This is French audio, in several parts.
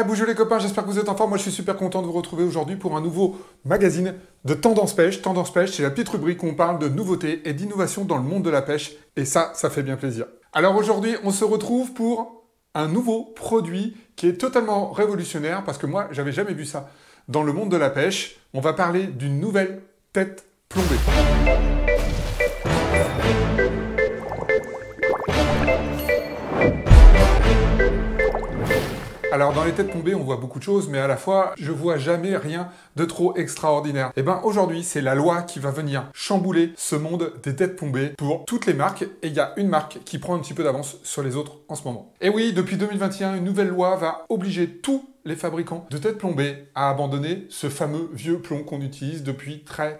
Bonjour les copains, j'espère que vous êtes en forme. Moi, je suis super content de vous retrouver aujourd'hui pour un nouveau magazine de Tendance Pêche. Tendance Pêche, c'est la petite rubrique où on parle de nouveautés et d'innovations dans le monde de la pêche. Et ça fait bien plaisir. Alors aujourd'hui, on se retrouve pour un nouveau produit qui est totalement révolutionnaire parce que moi, j'avais jamais vu ça dans le monde de la pêche. On va parler d'une nouvelle tête plombée. Alors dans les têtes plombées, on voit beaucoup de choses, mais à la fois, je vois jamais rien de trop extraordinaire. Et ben aujourd'hui, c'est la loi qui va venir chambouler ce monde des têtes plombées pour toutes les marques, et il y a une marque qui prend un petit peu d'avance sur les autres en ce moment. Et oui, depuis 2021, une nouvelle loi va obliger tous les fabricants de têtes plombées à abandonner ce fameux vieux plomb qu'on utilise depuis très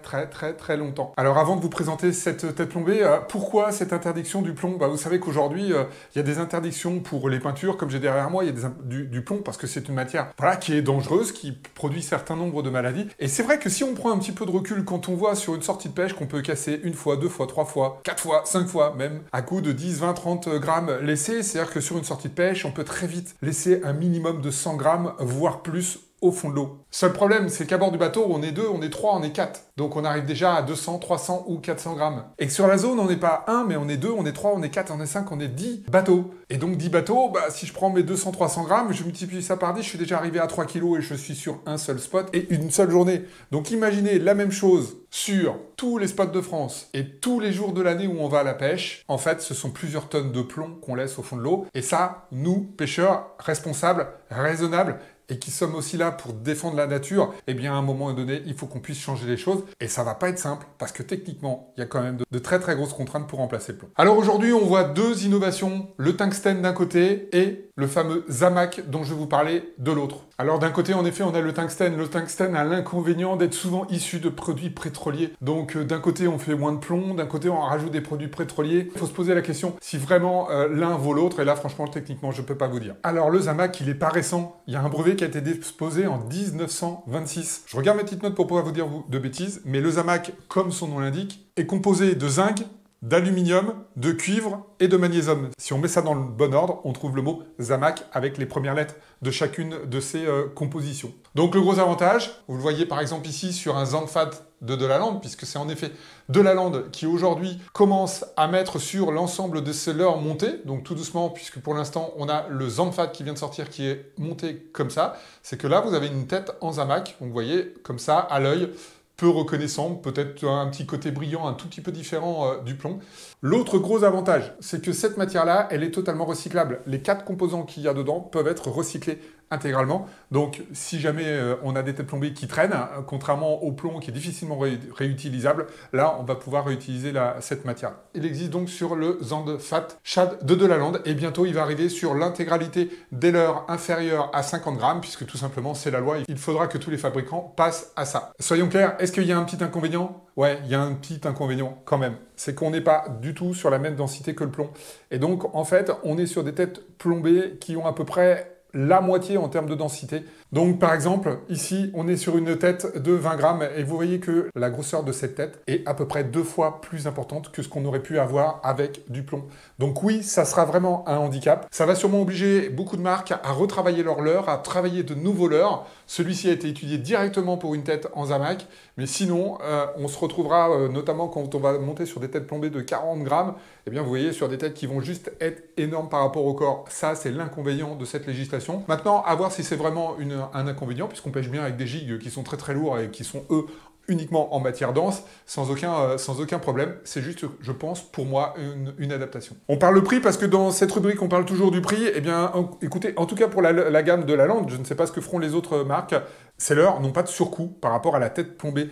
longtemps. Alors avant de vous présenter cette tête plombée, pourquoi cette interdiction du plomb? Vous savez qu'aujourd'hui, il y a des interdictions pour les peintures, comme j'ai derrière moi, il y a du plomb parce que c'est une matière qui est dangereuse, qui produit certains nombres de maladies. Et c'est vrai que si on prend un petit peu de recul, quand on voit sur une sortie de pêche qu'on peut casser une fois, deux fois, trois fois, quatre fois, cinq fois même, à coup de 10, 20, 30 grammes laissés, c'est-à-dire que sur une sortie de pêche, on peut très vite laisser un minimum de 100 grammes voire plus au fond de l'eau. Seul problème, c'est qu'à bord du bateau, on est 2, on est 3, on est 4. Donc on arrive déjà à 200, 300 ou 400 grammes. Et que sur la zone, on n'est pas 1, mais on est 2, on est 3, on est 4, on est 5, on est 10 bateaux. Et donc 10 bateaux, si je prends mes 200, 300 grammes, je multiplie ça par 10, je suis déjà arrivé à 3 kilos et je suis sur un seul spot et une seule journée. Donc imaginez la même chose sur tous les spots de France et tous les jours de l'année où on va à la pêche. En fait, ce sont plusieurs tonnes de plomb qu'on laisse au fond de l'eau. Et ça, nous, pêcheurs responsables, raisonnables, et qui sommes aussi là pour défendre la nature, eh bien à un moment donné, il faut qu'on puisse changer les choses. Et ça va pas être simple, parce que techniquement, il y a quand même de très grosses contraintes pour remplacer le plomb. Alors aujourd'hui, on voit deux innovations, le tungstène d'un côté et le fameux Zamac dont je vais vous parler de l'autre. Alors d'un côté, en effet, on a le tungstène. Le tungstène a l'inconvénient d'être souvent issu de produits pétroliers. Donc d'un côté, on fait moins de plomb, d'un côté, on rajoute des produits pétroliers. Il faut se poser la question si vraiment l'un vaut l'autre. Et là, franchement, techniquement, je peux pas vous dire. Alors le Zamac, il est pas récent. Il y a un brevet qui a été déposé en 1926. Je regarde mes petites notes pour pouvoir vous dire de bêtises, mais le Zamac, comme son nom l'indique, est composé de zinc, d'aluminium, de cuivre et de magnésium. Si on met ça dans le bon ordre, on trouve le mot Zamac avec les premières lettres de chacune de ces compositions. Donc le gros avantage, vous le voyez par exemple ici sur un Zanfat de Delalande, puisque c'est en effet Delalande qui aujourd'hui commence à mettre sur l'ensemble de ses leurres montées, donc tout doucement, puisque pour l'instant on a le Zanfat qui vient de sortir qui est monté comme ça, c'est que là vous avez une tête en Zamac, donc vous voyez comme ça à l'œil, peu reconnaissant, peut-être un petit côté brillant, un tout petit peu différent du plomb. L'autre gros avantage, c'est que cette matière-là, elle est totalement recyclable. Les 4 composants qu'il y a dedans peuvent être recyclés intégralement. Donc, si jamais on a des têtes plombées qui traînent, contrairement au plomb qui est difficilement réutilisable, là, on va pouvoir réutiliser cette matière. Il existe donc sur le Zanfat Shad de Delalande et bientôt, il va arriver sur l'intégralité des leurres inférieures à 50 grammes, puisque tout simplement, c'est la loi. Il faudra que tous les fabricants passent à ça. Soyons clairs, est-ce qu'il y a un petit inconvénient? Ouais, il y a un petit inconvénient quand même. C'est qu'on n'est pas du tout sur la même densité que le plomb. Et donc, en fait, on est sur des têtes plombées qui ont à peu près la moitié en termes de densité. Donc par exemple, ici, on est sur une tête de 20 grammes et vous voyez que la grosseur de cette tête est à peu près 2 fois plus importante que ce qu'on aurait pu avoir avec du plomb. Donc oui, ça sera vraiment un handicap. Ça va sûrement obliger beaucoup de marques à retravailler leur leurre, à travailler de nouveaux leurres. Celui-ci a été étudié directement pour une tête en Zamac, mais sinon, on se retrouvera notamment quand on va monter sur des têtes plombées de 40 grammes, eh bien vous voyez sur des têtes qui vont juste être énormes par rapport au corps. Ça, c'est l'inconvénient de cette législation. Maintenant, à voir si c'est vraiment un inconvénient, puisqu'on pêche bien avec des gigs qui sont très lourds et qui sont, eux, uniquement en matière dense, sans aucun problème. C'est juste, je pense, pour moi, une adaptation. On parle prix parce que dans cette rubrique, on parle toujours du prix. Eh bien, écoutez, en tout cas pour la gamme de Delalande, je ne sais pas ce que feront les autres marques, ces leurres n'ont pas de surcoût par rapport à la tête plombée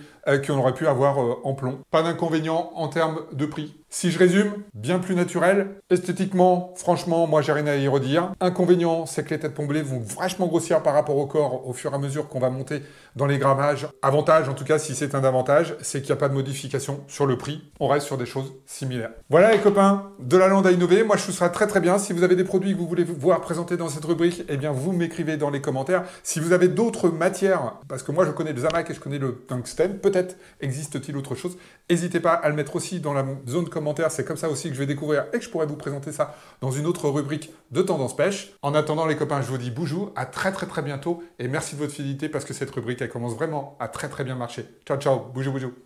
qu'on aurait pu avoir en plomb. Pas d'inconvénient en termes de prix. Si je résume, bien plus naturel. Esthétiquement, franchement, moi, j'ai rien à y redire. Inconvénient, c'est que les têtes plombées vont vachement grossir par rapport au corps au fur et à mesure qu'on va monter dans les grammages. Avantage, en tout cas, si c'est un avantage, c'est qu'il n'y a pas de modification sur le prix. On reste sur des choses similaires. Voilà les copains, Delalande a innové. Moi, je trouve ça très bien. Si vous avez des produits que vous voulez voir présentés dans cette rubrique, eh bien, vous m'écrivez dans les commentaires. Si vous avez d'autres matières, parce que moi, je connais le Zamac et je connais le tungstène, peut-être peut-être existe-t-il autre chose. N'hésitez pas à le mettre aussi dans la zone commentaire, c'est comme ça aussi que je vais découvrir et que je pourrai vous présenter ça dans une autre rubrique de Tendance Pêche. En attendant les copains, je vous dis boujou, à très bientôt et merci de votre fidélité parce que cette rubrique elle commence vraiment à très bien marcher. Ciao ciao, boujou boujou.